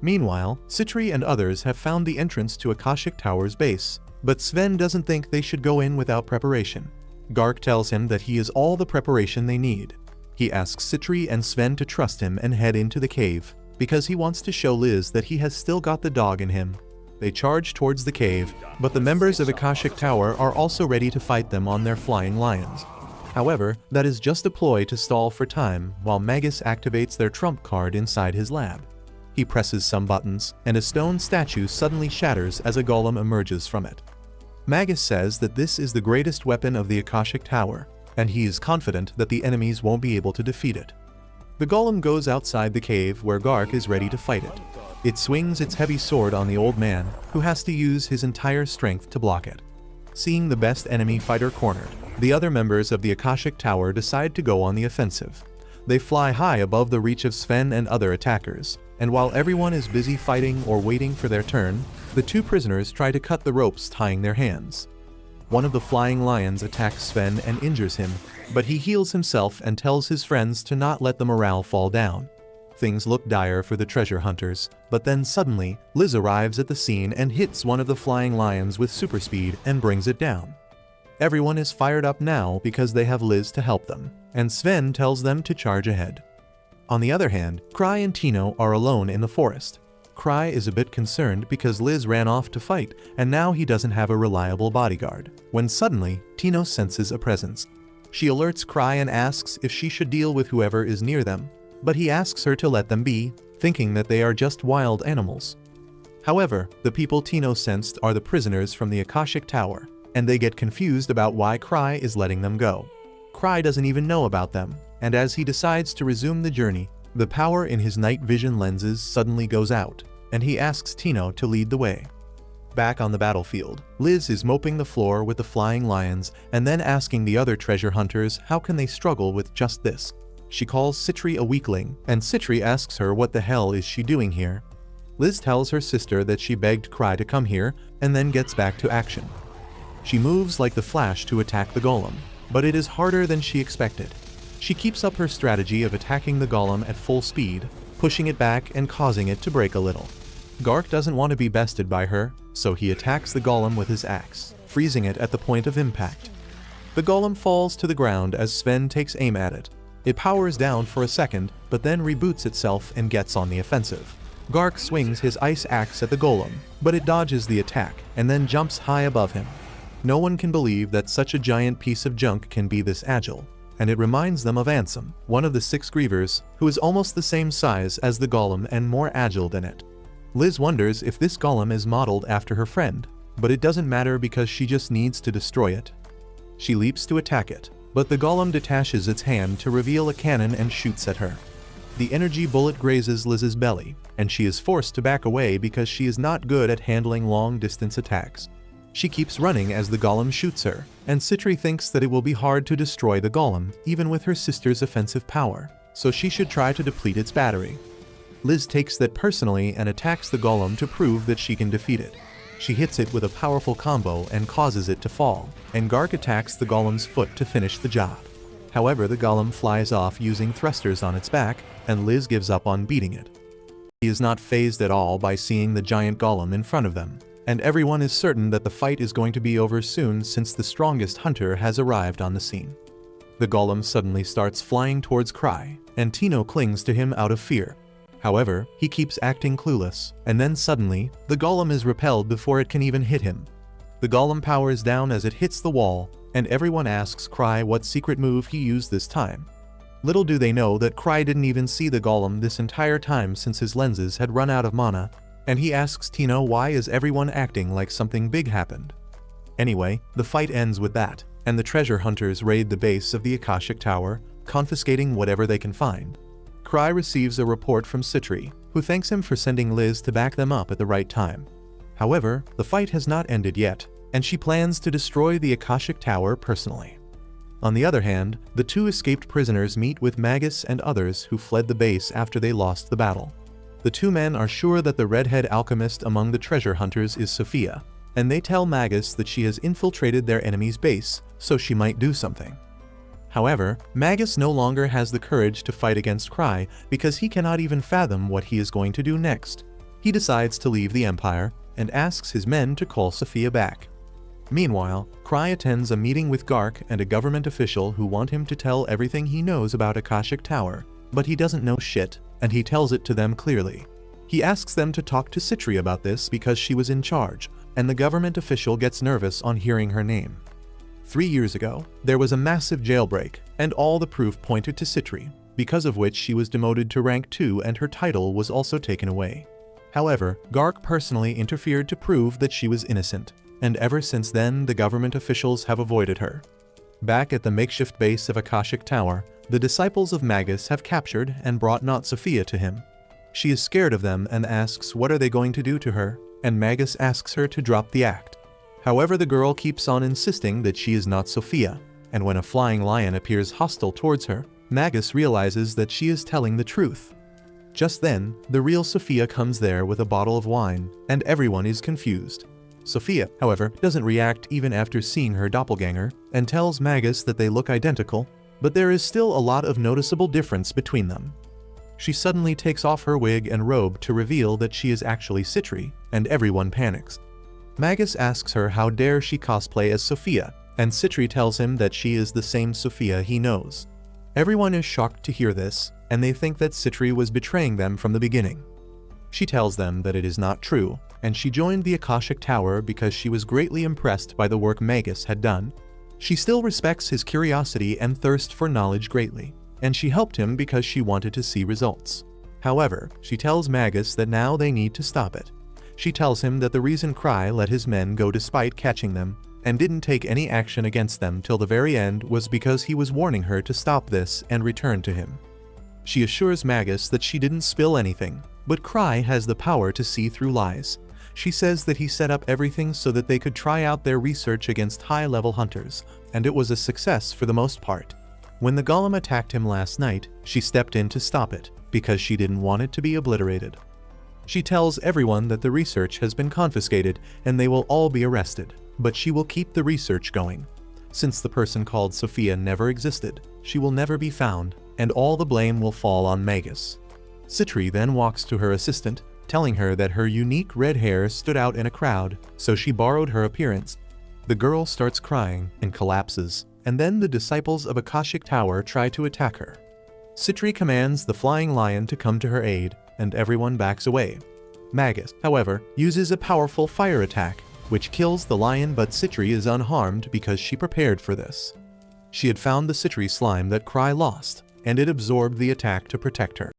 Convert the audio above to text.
Meanwhile, Citri and others have found the entrance to Akashic Tower's base, but Sven doesn't think they should go in without preparation. Gark tells him that he is all the preparation they need. He asks Citri and Sven to trust him and head into the cave, because he wants to show Liz that he has still got the dog in him. They charge towards the cave, but the members of Akashic Tower are also ready to fight them on their flying lions. However, that is just a ploy to stall for time while Magus activates their trump card inside his lab. He presses some buttons, and a stone statue suddenly shatters as a golem emerges from it. Magus says that this is the greatest weapon of the Akashic Tower, and he is confident that the enemies won't be able to defeat it. The golem goes outside the cave where Gark is ready to fight it. It swings its heavy sword on the old man, who has to use his entire strength to block it. Seeing the best enemy fighter cornered, the other members of the Akashic Tower decide to go on the offensive. They fly high above the reach of Sven and other attackers, and while everyone is busy fighting or waiting for their turn, the two prisoners try to cut the ropes tying their hands. One of the flying lions attacks Sven and injures him, but he heals himself and tells his friends to not let the morale fall down. Things look dire for the treasure hunters, but then suddenly, Liz arrives at the scene and hits one of the flying lions with super speed and brings it down. Everyone is fired up now because they have Liz to help them, and Sven tells them to charge ahead. On the other hand, Cry and Tino are alone in the forest. Cry is a bit concerned because Liz ran off to fight, and now he doesn't have a reliable bodyguard, when suddenly, Tino senses a presence. She alerts Cry and asks if she should deal with whoever is near them, but he asks her to let them be, thinking that they are just wild animals. However, the people Tino sensed are the prisoners from the Akashic Tower, and they get confused about why Cry is letting them go. Cry doesn't even know about them, and as he decides to resume the journey, the power in his night vision lenses suddenly goes out, and he asks Tino to lead the way. Back on the battlefield, Liz is moping the floor with the flying lions and then asking the other treasure hunters how can they struggle with just this. She calls Citri a weakling, and Citri asks her what the hell is she doing here. Liz tells her sister that she begged Cry to come here, and then gets back to action. She moves like the Flash to attack the golem, but it is harder than she expected. She keeps up her strategy of attacking the golem at full speed, pushing it back and causing it to break a little. Gark doesn't want to be bested by her, so he attacks the golem with his axe, freezing it at the point of impact. The golem falls to the ground as Sven takes aim at it. It powers down for a second, but then reboots itself and gets on the offensive. Gark swings his ice axe at the golem, but it dodges the attack and then jumps high above him. No one can believe that such a giant piece of junk can be this agile, and it reminds them of Ansem, one of the 6 grievers, who is almost the same size as the golem and more agile than it. Liz wonders if this golem is modeled after her friend, but it doesn't matter because she just needs to destroy it. She leaps to attack it, but the golem detaches its hand to reveal a cannon and shoots at her. The energy bullet grazes Liz's belly, and she is forced to back away because she is not good at handling long-distance attacks. She keeps running as the golem shoots her, and Citri thinks that it will be hard to destroy the golem, even with her sister's offensive power, so she should try to deplete its battery. Liz takes that personally and attacks the golem to prove that she can defeat it. She hits it with a powerful combo and causes it to fall, and Gark attacks the golem's foot to finish the job. However, the golem flies off using thrusters on its back, and Liz gives up on beating it. He is not fazed at all by seeing the giant golem in front of them, and everyone is certain that the fight is going to be over soon since the strongest hunter has arrived on the scene. The golem suddenly starts flying towards Cry, and Tino clings to him out of fear. However, he keeps acting clueless, and then suddenly, the golem is repelled before it can even hit him. The golem powers down as it hits the wall, and everyone asks Cry what secret move he used this time. Little do they know that Cry didn't even see the golem this entire time since his lenses had run out of mana, and he asks Tino why is everyone acting like something big happened. Anyway, the fight ends with that, and the treasure hunters raid the base of the Akashic Tower, confiscating whatever they can find. Cry receives a report from Citri, who thanks him for sending Liz to back them up at the right time. However, the fight has not ended yet, and she plans to destroy the Akashic Tower personally. On the other hand, the 2 escaped prisoners meet with Magus and others who fled the base after they lost the battle. The 2 men are sure that the redhead alchemist among the treasure hunters is Sophia, and they tell Magus that she has infiltrated their enemy's base, so she might do something. However, Magus no longer has the courage to fight against Cry because he cannot even fathom what he is going to do next. He decides to leave the Empire and asks his men to call Sophia back. Meanwhile, Cry attends a meeting with Gark and a government official who want him to tell everything he knows about Akashic Tower, but he doesn't know shit, and he tells it to them clearly. He asks them to talk to Citri about this because she was in charge, and the government official gets nervous on hearing her name. 3 years ago, there was a massive jailbreak, and all the proof pointed to Citri, because of which she was demoted to rank 2 and her title was also taken away. However, Gark personally interfered to prove that she was innocent, and ever since then the government officials have avoided her. Back at the makeshift base of Akashic Tower, the disciples of Magus have captured and brought Not Sophia to him. She is scared of them and asks what are they going to do to her, and Magus asks her to drop the act. However, the girl keeps on insisting that she is not Sophia, and when a flying lion appears hostile towards her, Magus realizes that she is telling the truth. Just then, the real Sophia comes there with a bottle of wine, and everyone is confused. Sophia, however, doesn't react even after seeing her doppelganger, and tells Magus that they look identical, but there is still a lot of noticeable difference between them. She suddenly takes off her wig and robe to reveal that she is actually Citri, and everyone panics. Magus asks her how dare she cosplay as Sophia, and Citri tells him that she is the same Sophia he knows. Everyone is shocked to hear this, and they think that Citri was betraying them from the beginning. She tells them that it is not true, and she joined the Akashic Tower because she was greatly impressed by the work Magus had done. She still respects his curiosity and thirst for knowledge greatly, and she helped him because she wanted to see results. However, she tells Magus that now they need to stop it. She tells him that the reason Cry let his men go despite catching them, and didn't take any action against them till the very end was because he was warning her to stop this and return to him. She assures Magus that she didn't spill anything, but Cry has the power to see through lies. She says that he set up everything so that they could try out their research against high-level hunters, and it was a success for the most part. When the Golem attacked him last night, she stepped in to stop it, because she didn't want it to be obliterated. She tells everyone that the research has been confiscated and they will all be arrested, but she will keep the research going. Since the person called Sophia never existed, she will never be found, and all the blame will fall on Magus. Citri then walks to her assistant, telling her that her unique red hair stood out in a crowd, so she borrowed her appearance. The girl starts crying and collapses, and then the disciples of Akashic Tower try to attack her. Citri commands the flying lion to come to her aid, and everyone backs away. Magus, however, uses a powerful fire attack, which kills the lion, but Citri is unharmed because she prepared for this. She had found the Citri slime that Cry lost, and it absorbed the attack to protect her.